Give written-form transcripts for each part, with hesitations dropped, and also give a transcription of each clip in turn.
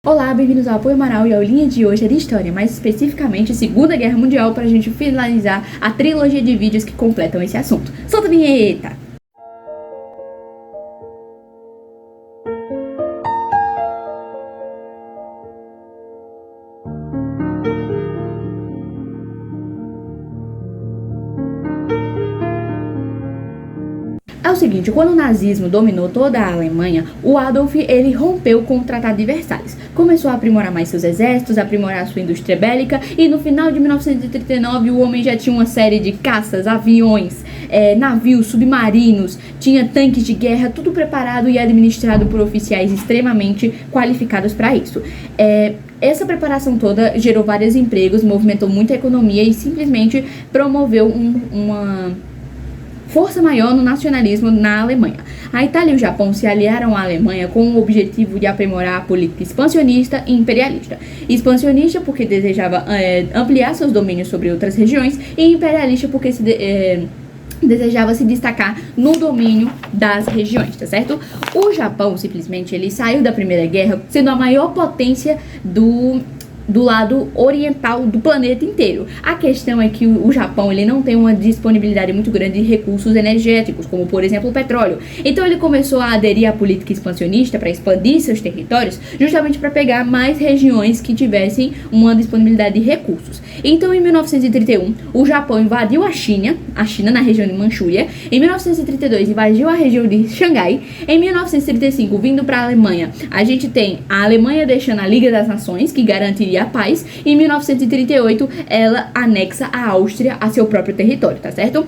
Olá, bem-vindos ao Apoio Amaral e a aulinha de hoje é de História, mais especificamente Segunda Guerra Mundial, para a gente finalizar a trilogia de vídeos que completam esse assunto. Solta a vinheta! É o seguinte, quando o nazismo dominou toda a Alemanha, o Adolf ele rompeu com o Tratado de Versalhes. Começou a aprimorar mais seus exércitos, aprimorar sua indústria bélica e no final de 1939 o homem já tinha uma série de caças, aviões, navios, submarinos, tinha tanques de guerra, tudo preparado e administrado por oficiais extremamente qualificados para isso. Essa preparação toda gerou vários empregos, movimentou muita economia e simplesmente promoveu uma força maior no nacionalismo na Alemanha. A Itália e o Japão se aliaram à Alemanha com o objetivo de aprimorar a política expansionista e imperialista. Expansionista porque desejava ampliar seus domínios sobre outras regiões e imperialista porque desejava se destacar no domínio das regiões, tá certo? O Japão, simplesmente, ele saiu da Primeira Guerra sendo a maior potência do lado oriental do planeta inteiro. A questão é que o Japão ele não tem uma disponibilidade muito grande de recursos energéticos, como por exemplo o petróleo. Então ele começou a aderir à política expansionista para expandir seus territórios, justamente para pegar mais regiões que tivessem uma disponibilidade de recursos. Então em 1931 o Japão invadiu a China na região de Manchúria. Em 1932 invadiu a região de Xangai. Em 1935 vindo para a Alemanha, a gente tem a Alemanha deixando a Liga das Nações, que garantiria a paz. Em 1938 ela anexa a Áustria a seu próprio território, tá certo?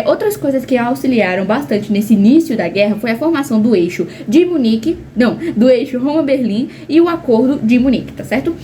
Outras coisas que auxiliaram bastante nesse início da guerra foi a formação do eixo Roma-Berlim e o Acordo de Munique, tá certo?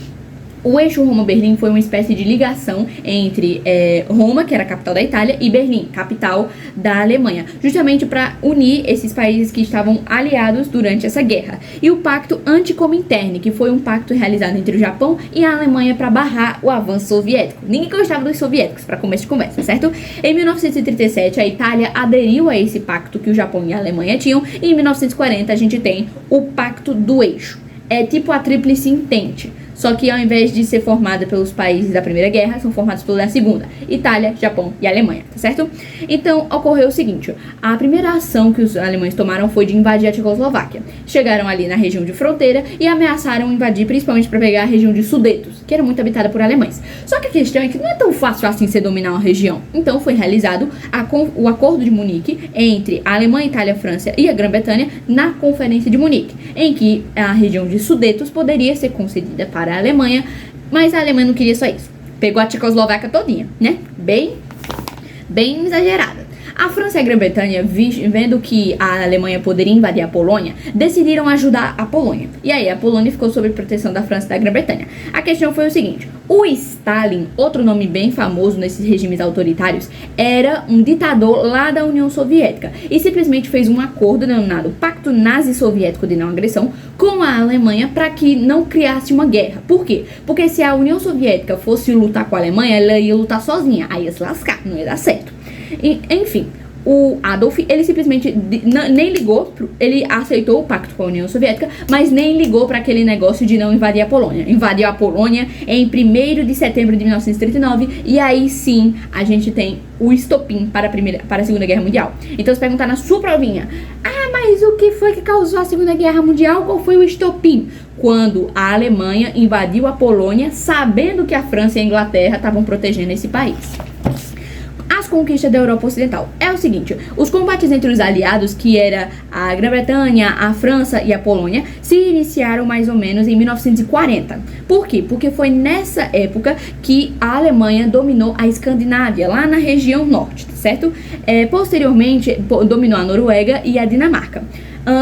O eixo Roma-Berlim foi uma espécie de ligação entre Roma, que era a capital da Itália, e Berlim, capital da Alemanha, justamente para unir esses países que estavam aliados durante essa guerra. E o Pacto Anti-Comintern, que foi um pacto realizado entre o Japão e a Alemanha para barrar o avanço soviético. Ninguém gostava dos soviéticos, para começo de conversa, certo? Em 1937, a Itália aderiu a esse pacto que o Japão e a Alemanha tinham, e em 1940 a gente tem o Pacto do Eixo. É tipo a Tríplice Entente. Só que ao invés de ser formada pelos países da Primeira Guerra, são formados pela Segunda, Itália, Japão e Alemanha, tá certo? Então, ocorreu o seguinte, a primeira ação que os alemães tomaram foi de invadir a Tchecoslováquia. Chegaram ali na região de fronteira e ameaçaram invadir, principalmente para pegar a região de Sudetos, que era muito habitada por alemães. Só que a questão é que não é tão fácil assim você dominar uma região. Então, foi realizado o Acordo de Munique entre a Alemanha, Itália, França e a Grã-Bretanha na Conferência de Munique, em que a região de Sudetos poderia ser concedida para a Alemanha, mas a Alemanha não queria só isso. Pegou a Tchecoslováquia todinha, né? Bem exagerada. A França e a Grã-Bretanha, vendo que a Alemanha poderia invadir a Polônia, decidiram ajudar a Polônia. E aí a Polônia ficou sob proteção da França e da Grã-Bretanha. A questão foi o seguinte, o Stalin, outro nome bem famoso nesses regimes autoritários, era um ditador lá da União Soviética e simplesmente fez um acordo denominado Pacto Nazi-Soviético de Não Agressão com a Alemanha para que não criasse uma guerra. Por quê? Porque se a União Soviética fosse lutar com a Alemanha, ela ia lutar sozinha, aí ia se lascar, não ia dar certo. Enfim, o Adolf, ele simplesmente nem ligou, ele aceitou o pacto com a União Soviética, mas nem ligou para aquele negócio de não invadir a Polônia. Invadiu a Polônia em 1º de setembro de 1939 e aí sim a gente tem o estopim para a Segunda Guerra Mundial. Então se perguntar na sua provinha, mas o que foi que causou a Segunda Guerra Mundial? Qual foi o estopim? Quando a Alemanha invadiu a Polônia, sabendo que a França e a Inglaterra estavam protegendo esse país. As conquistas da Europa Ocidental. É o seguinte, os combates entre os aliados, que era a Grã-Bretanha, a França e a Polônia, se iniciaram mais ou menos em 1940. Por quê? Porque foi nessa época que a Alemanha dominou a Escandinávia, lá na região norte, certo? Posteriormente, dominou a Noruega e a Dinamarca.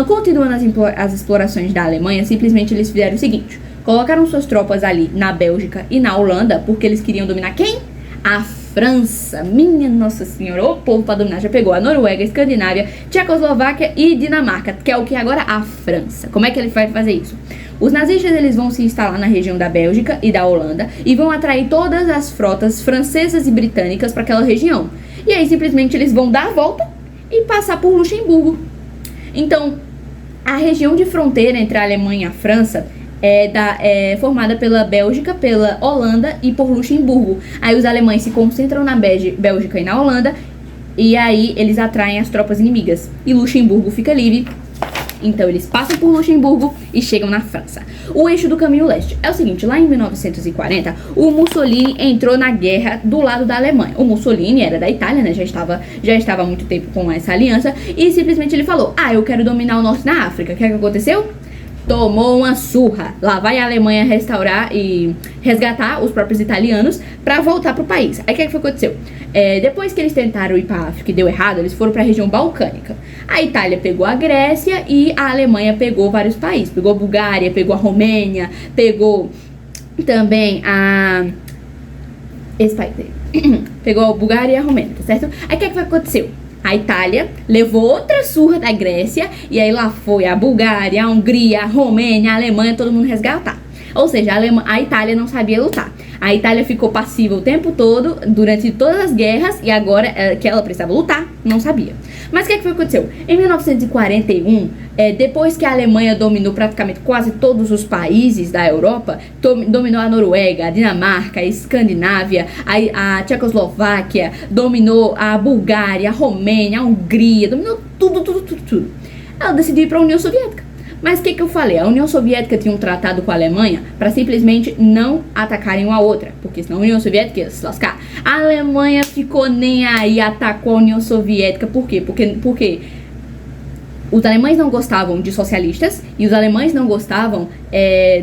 Continuando as explorações da Alemanha, simplesmente eles fizeram o seguinte, colocaram suas tropas ali na Bélgica e na Holanda, porque eles queriam dominar quem? A França, minha Nossa Senhora, o povo para dominar já pegou a Noruega, a Escandinávia, Tchecoslováquia e Dinamarca, que é o que agora? A França. Como é que ele vai fazer isso? Os nazistas eles vão se instalar na região da Bélgica e da Holanda e vão atrair todas as frotas francesas e britânicas para aquela região. E aí simplesmente eles vão dar a volta e passar por Luxemburgo. Então, a região de fronteira entre a Alemanha e a França é formada pela Bélgica, pela Holanda e por Luxemburgo. Aí os alemães se concentram na Bélgica e na Holanda, e aí eles atraem as tropas inimigas. E Luxemburgo fica livre. Então eles passam por Luxemburgo e chegam na França. O eixo do caminho leste é o seguinte: lá em 1940, o Mussolini entrou na guerra do lado da Alemanha. O Mussolini era da Itália, né? Já estava há muito tempo com essa aliança. E simplesmente ele falou: eu quero dominar o norte da África. O que aconteceu? Tomou uma surra. Lá vai a Alemanha restaurar e resgatar os próprios italianos para voltar pro país. Aí o que foi que aconteceu? Depois que eles tentaram ir pra África e deu errado, eles foram pra região balcânica. A Itália pegou a Grécia e a Alemanha pegou vários países. Pegou a Bulgária, pegou a Romênia, pegou também esse país aí. Pegou a Bulgária e a Romênia, tá certo? Aí o que foi que aconteceu? A Itália levou outra surra da Grécia, e aí lá foi a Bulgária, a Hungria, a Romênia, a Alemanha, todo mundo resgatar. Ou seja, a Itália não sabia lutar. A Itália ficou passiva o tempo todo, durante todas as guerras, e agora que ela precisava lutar, não sabia. Mas o que foi que aconteceu? Em 1941, depois que a Alemanha dominou praticamente quase todos os países da Europa, dominou a Noruega, a Dinamarca, a Escandinávia, a Tchecoslováquia, dominou a Bulgária, a Romênia, a Hungria, dominou tudo. Ela decidiu ir para a União Soviética. Mas o que eu falei? A União Soviética tinha um tratado com a Alemanha para simplesmente não atacarem uma a outra, porque senão a União Soviética ia se lascar. A Alemanha ficou nem aí, atacou a União Soviética. Por quê? Porque os alemães não gostavam de socialistas e os alemães não gostavam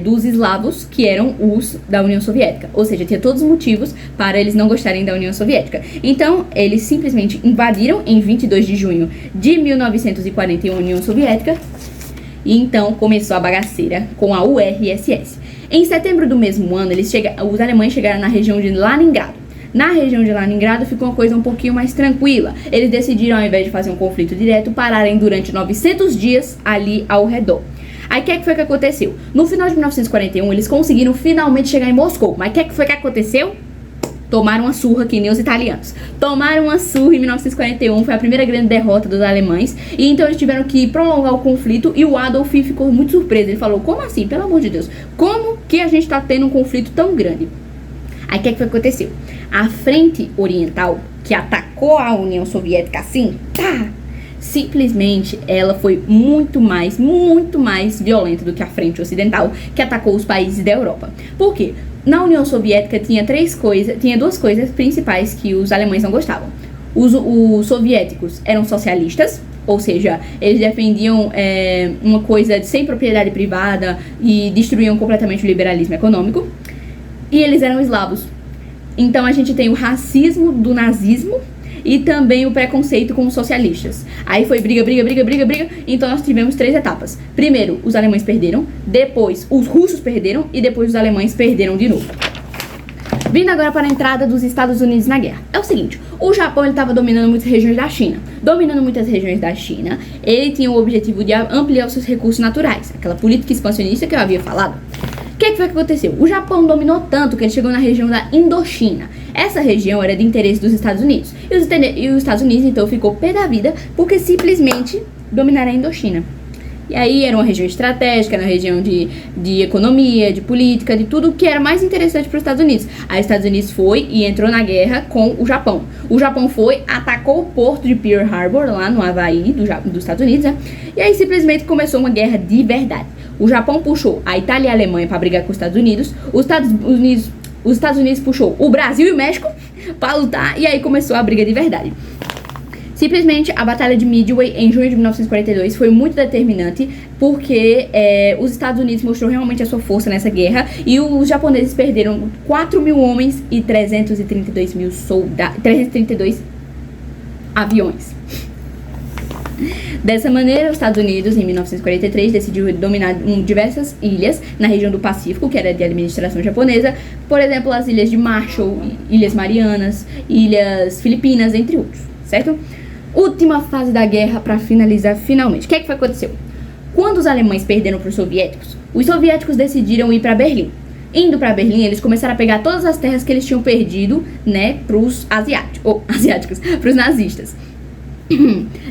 dos eslavos, que eram os da União Soviética. Ou seja, tinha todos os motivos para eles não gostarem da União Soviética. Então, eles simplesmente invadiram em 22 de junho de 1941 a União Soviética. E então começou a bagaceira com a URSS. Em setembro do mesmo ano, os alemães chegaram na região de Leningrado. Na região de Leningrado ficou uma coisa um pouquinho mais tranquila. Eles decidiram, ao invés de fazer um conflito direto, pararem durante 900 dias ali ao redor. Aí o que foi que aconteceu? No final de 1941, eles conseguiram finalmente chegar em Moscou. Mas o que foi que aconteceu? Tomaram uma surra, que nem os italianos. Tomaram uma surra em 1941, foi a primeira grande derrota dos alemães. E então eles tiveram que prolongar o conflito e o Adolf ficou muito surpreso. Ele falou: como assim? Pelo amor de Deus, como que a gente tá tendo um conflito tão grande? Aí o que foi que aconteceu? A frente oriental, que atacou a União Soviética assim, simplesmente ela foi muito mais violenta do que a frente ocidental, que atacou os países da Europa. Por quê? Na União Soviética tinha duas coisas principais que os alemães não gostavam. Os soviéticos eram socialistas, ou seja, eles defendiam uma coisa de sem propriedade privada e destruíam completamente o liberalismo econômico. E eles eram eslavos. Então a gente tem o racismo do nazismo e também o preconceito com os socialistas. Aí foi briga. Então nós tivemos 3 etapas. Primeiro, os alemães perderam. Depois, os russos perderam. E depois, os alemães perderam de novo. Vindo agora para a entrada dos Estados Unidos na guerra. É o seguinte: o Japão estava dominando muitas regiões da China. Dominando muitas regiões da China, ele tinha o objetivo de ampliar os seus recursos naturais. Aquela política expansionista que eu havia falado. O que foi que aconteceu? O Japão dominou tanto que ele chegou na região da Indochina. Essa região era de interesse dos Estados Unidos. E os Estados Unidos, então, ficou pé da vida porque simplesmente dominaram a Indochina. E aí era uma região estratégica, era uma região de economia, de política, de tudo que era mais interessante para os Estados Unidos. Aí os Estados Unidos foi e entrou na guerra com o Japão. O Japão foi, atacou o porto de Pearl Harbor, lá no Havaí, dos Estados Unidos, né? E aí simplesmente começou uma guerra de verdade. O Japão puxou a Itália e a Alemanha para brigar com os Estados Unidos. Os Estados Unidos puxou o Brasil e o México para lutar. E aí começou a briga de verdade. Simplesmente, a Batalha de Midway, em junho de 1942, foi muito determinante, porque os Estados Unidos mostrou realmente a sua força nessa guerra, e os japoneses perderam 4 mil homens e 332 mil soldados, 332 aviões. Dessa maneira, os Estados Unidos, em 1943, decidiu dominar diversas ilhas na região do Pacífico, que era de administração japonesa, por exemplo, as Ilhas de Marshall, Ilhas Marianas, Ilhas Filipinas, entre outros, certo? Última fase da guerra para finalizar finalmente. O que foi que aconteceu? Quando os alemães perderam para os soviéticos decidiram ir para Berlim. Indo para Berlim, eles começaram a pegar todas as terras que eles tinham perdido, né, para os asiáticos, para os nazistas.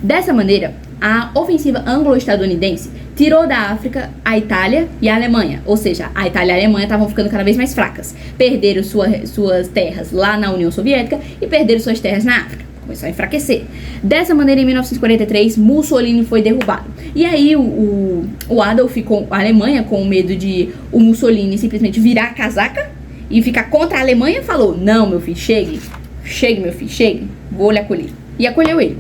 Dessa maneira, a ofensiva anglo-estadunidense, tirou da África a Itália e a Alemanha. Ou seja, a Itália e a Alemanha estavam ficando cada vez mais fracas. Perderam suas terras lá na União Soviética e perderam suas terras na África. Começou a enfraquecer. Dessa maneira, em 1943, Mussolini foi derrubado. E aí o Adolf ficou, a Alemanha, com medo de o Mussolini simplesmente virar a casaca e ficar contra a Alemanha, falou: não, meu filho, chegue, meu filho, chegue, vou lhe acolher. E acolheu ele.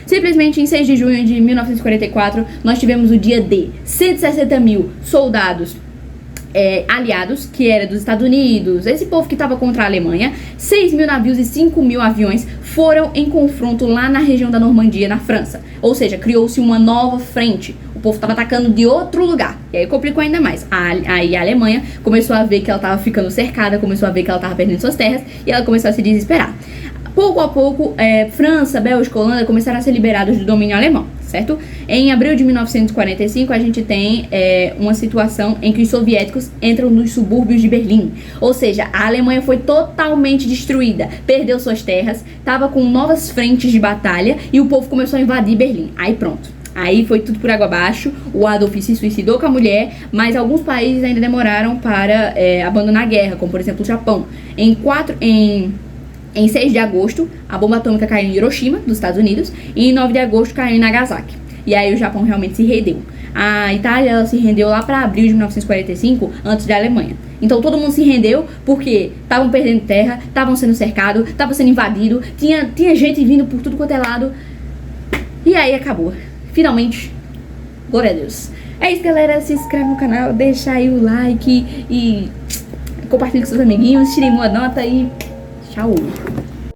Simplesmente em 6 de junho de 1944, nós tivemos o dia D. 160 mil soldados aliados, que era dos Estados Unidos, esse povo que estava contra a Alemanha, 6 mil navios e 5 mil aviões foram em confronto lá na região da Normandia, na França. Ou seja, criou-se uma nova frente. O povo estava atacando de outro lugar. E aí complicou ainda mais. Aí a Alemanha começou a ver que ela estava ficando cercada, começou a ver que ela estava perdendo suas terras, e ela começou a se desesperar. Pouco a pouco, França, Bélgica, Holanda começaram a ser liberados do domínio alemão, certo? Em abril de 1945, a gente tem uma situação em que os soviéticos entram nos subúrbios de Berlim. Ou seja, a Alemanha foi totalmente destruída, perdeu suas terras, estava com novas frentes de batalha e o povo começou a invadir Berlim. Aí pronto. Aí foi tudo por água abaixo, o Adolf se suicidou com a mulher, mas alguns países ainda demoraram para abandonar a guerra, como por exemplo o Japão. Em 6 de agosto, a bomba atômica caiu em Hiroshima, dos Estados Unidos, e em 9 de agosto caiu em Nagasaki. E aí o Japão realmente se rendeu. A Itália, ela se rendeu lá para abril de 1945, antes da Alemanha. Então todo mundo se rendeu porque estavam perdendo terra, estavam sendo cercados, estavam sendo invadidos, tinha gente vindo por tudo quanto é lado. E aí acabou. Finalmente, glória a Deus. É isso, galera. Se inscreve no canal, deixa aí o like e compartilha com seus amiguinhos, tirem uma nota e tchau.